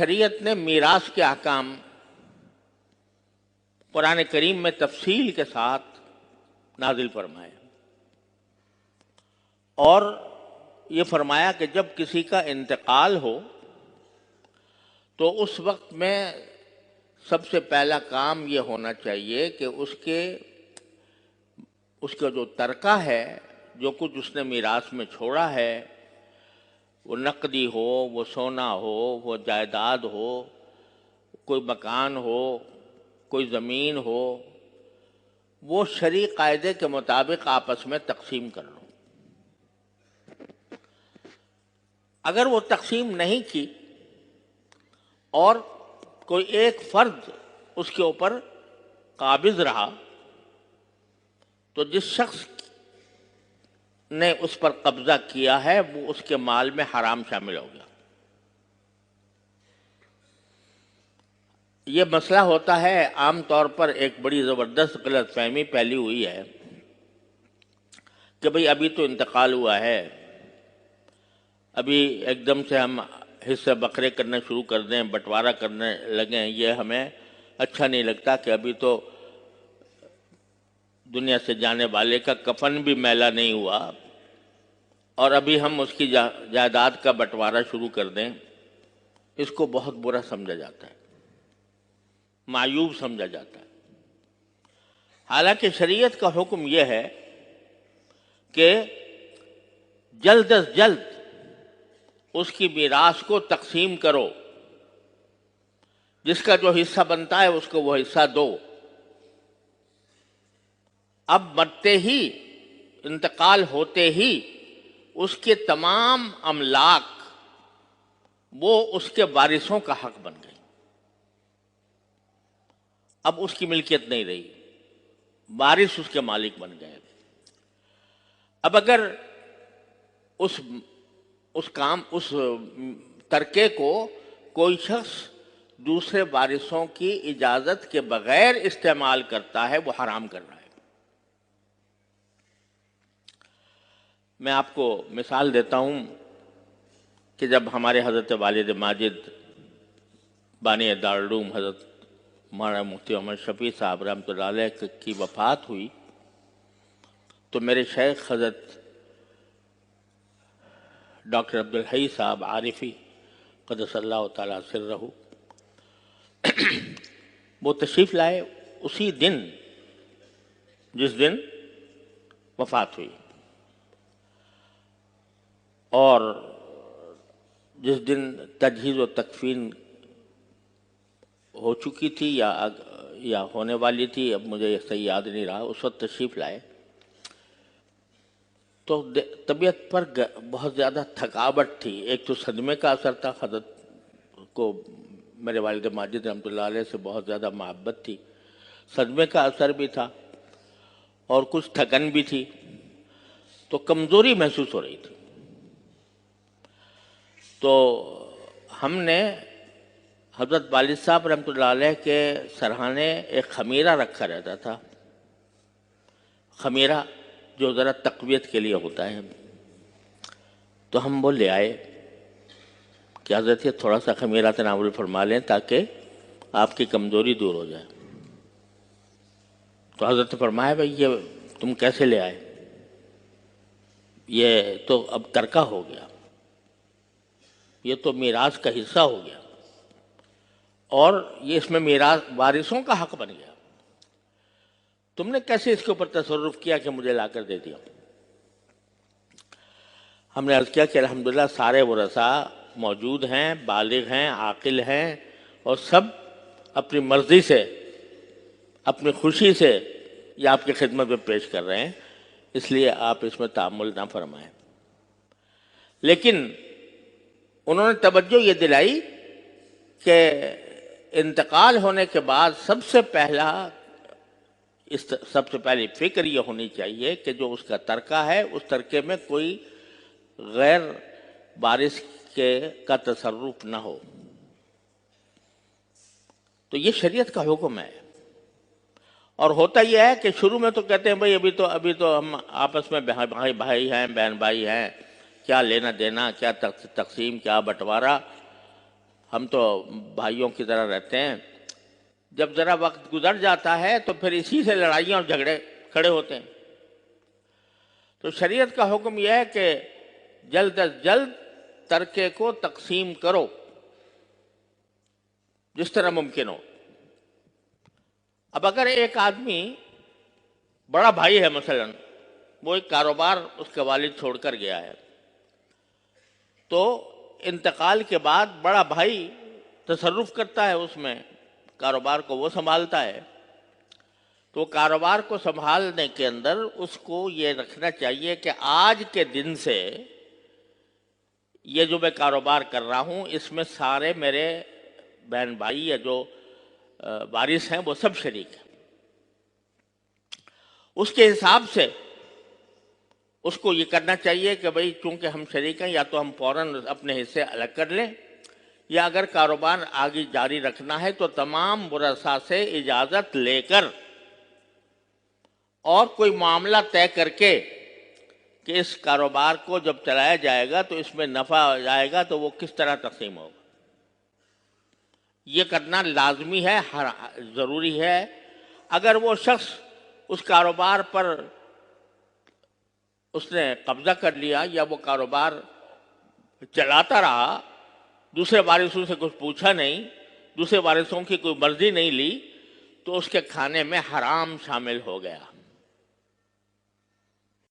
شریعت نے میراث کے احکام قرآن کریم میں تفصیل کے ساتھ نازل فرمائے اور یہ فرمایا کہ جب کسی کا انتقال ہو تو اس وقت میں سب سے پہلا کام یہ ہونا چاہیے کہ اس کا جو ترکہ ہے، جو کچھ اس نے میراث میں چھوڑا ہے، وہ نقدی ہو، وہ سونا ہو، وہ جائیداد ہو، کوئی مکان ہو، کوئی زمین ہو، وہ شرعی قاعدے کے مطابق آپس میں تقسیم کر لو۔ اگر وہ تقسیم نہیں کی اور کوئی ایک فرد اس کے اوپر قابض رہا تو جس شخص نے اس پر قبضہ کیا ہے وہ اس کے مال میں حرام شامل ہو گیا۔ یہ مسئلہ ہوتا ہے، عام طور پر ایک بڑی زبردست غلط فہمی پھیلی ہوئی ہے کہ بھئی ابھی تو انتقال ہوا ہے، ابھی ایک دم سے ہم حصے بکھرے کرنا شروع کر دیں، بٹوارہ کرنے لگیں، یہ ہمیں اچھا نہیں لگتا کہ ابھی تو دنیا سے جانے والے کا کفن بھی میلا نہیں ہوا اور ابھی ہم اس کی جائیداد کا بٹوارہ شروع کر دیں۔ اس کو بہت برا سمجھا جاتا ہے، معیوب سمجھا جاتا ہے۔ حالانکہ شریعت کا حکم یہ ہے کہ جلد از جلد اس کی میراث کو تقسیم کرو، جس کا جو حصہ بنتا ہے اس کو وہ حصہ دو۔ اب مرتے ہی، انتقال ہوتے ہی اس کے تمام املاک وہ اس کے وارثوں کا حق بن گئے، اب اس کی ملکیت نہیں رہی، وارث اس کے مالک بن گئے۔ اب اگر اس ترکے کو کوئی شخص دوسرے وارثوں کی اجازت کے بغیر استعمال کرتا ہے، وہ حرام کر رہا ہے۔ میں آپ کو مثال دیتا ہوں کہ جب ہمارے حضرت والد ماجد بانی دارالعلوم حضرت مولانا مفتی محمد شفیع صاحب رحمۃ اللہ علیہ کی وفات ہوئی تو میرے شیخ حضرت ڈاکٹر عبدالحی صاحب عارفی قدس اللہ تعالیٰ سرہ وہ تشریف لائے اسی دن جس دن وفات ہوئی، اور جس دن تجہیز و تکفین ہو چکی تھی یا ہونے والی تھی، اب مجھے صحیح یاد نہیں رہا، اس وقت تشریف لائے تو طبیعت پر بہت زیادہ تھکاوٹ تھی۔ ایک تو صدمے کا اثر تھا، حضرت کو میرے والد ماجد رحمۃ اللہ علیہ سے بہت زیادہ محبت تھی، صدمے کا اثر بھی تھا اور کچھ تھکن بھی تھی، تو کمزوری محسوس ہو رہی تھی۔ تو ہم نے حضرت والد صاحب رحمۃ اللہ علیہ کے سرہانے ایک خمیرہ رکھا رہتا تھا، خمیرہ جو ذرا تقویت کے لیے ہوتا ہے، تو ہم وہ لے آئے کہ حضرت یہ تھوڑا سا خمیرہ تناول فرما لیں تاکہ آپ کی کمزوری دور ہو جائے۔ تو حضرت نے فرمایا بھائی یہ تم کیسے لے آئے، یہ تو اب ترکہ ہو گیا، یہ تو میراث کا حصہ ہو گیا اور یہ اس میں میراث وارثوں کا حق بن گیا، تم نے کیسے اس کے اوپر تصرف کیا کہ مجھے لا کر دے دیا؟ ہم نے عرض کیا کہ الحمدللہ سارے ورثاء موجود ہیں، بالغ ہیں، عاقل ہیں، اور سب اپنی مرضی سے، اپنی خوشی سے یہ آپ کی خدمت میں پیش کر رہے ہیں، اس لیے آپ اس میں تعامل نہ فرمائیں۔ لیکن انہوں نے توجہ یہ دلائی کہ انتقال ہونے کے بعد سب سے پہلی فکر یہ ہونی چاہیے کہ جو اس کا ترکہ ہے اس ترکے میں کوئی غیر وارث کا تصرف نہ ہو۔ تو یہ شریعت کا حکم ہے، اور ہوتا یہ ہے کہ شروع میں تو کہتے ہیں بھائی ابھی تو ہم آپس میں بھائی ہیں، بہن بھائی ہیں، کیا لینا دینا، کیا تقسیم، کیا بٹوارہ، ہم تو بھائیوں کی طرح رہتے ہیں، جب ذرا وقت گزر جاتا ہے تو پھر اسی سے لڑائیاں اور جھگڑے کھڑے ہوتے ہیں۔ تو شریعت کا حکم یہ ہے کہ جلد از جلد ترکے کو تقسیم کرو جس طرح ممکن ہو۔ اب اگر ایک آدمی بڑا بھائی ہے، مثلا وہ ایک کاروبار اس کے والد چھوڑ کر گیا ہے، تو انتقال کے بعد بڑا بھائی تصرف کرتا ہے اس میں، کاروبار کو وہ سنبھالتا ہے، تو کاروبار کو سنبھالنے کے اندر اس کو یہ رکھنا چاہیے کہ آج کے دن سے یہ جو میں کاروبار کر رہا ہوں اس میں سارے میرے بہن بھائی یا جو وارث ہیں وہ سب شریک ہیں۔ اس کے حساب سے اس کو یہ کرنا چاہیے کہ بھئی چونکہ ہم شریک ہیں، یا تو ہم فوراً اپنے حصے الگ کر لیں، یا اگر کاروبار آگے جاری رکھنا ہے تو تمام ورثاء سے اجازت لے کر اور کوئی معاملہ طے کر کے کہ اس کاروبار کو جب چلایا جائے گا تو اس میں نفع جائے گا تو وہ کس طرح تقسیم ہوگا، یہ کرنا لازمی ہے، ضروری ہے۔ اگر وہ شخص اس کاروبار پر اس نے قبضہ کر لیا یا وہ کاروبار چلاتا رہا، دوسرے وارثوں سے کچھ پوچھا نہیں، دوسرے وارثوں کی کوئی مرضی نہیں لی، تو اس کے کھانے میں حرام شامل ہو گیا۔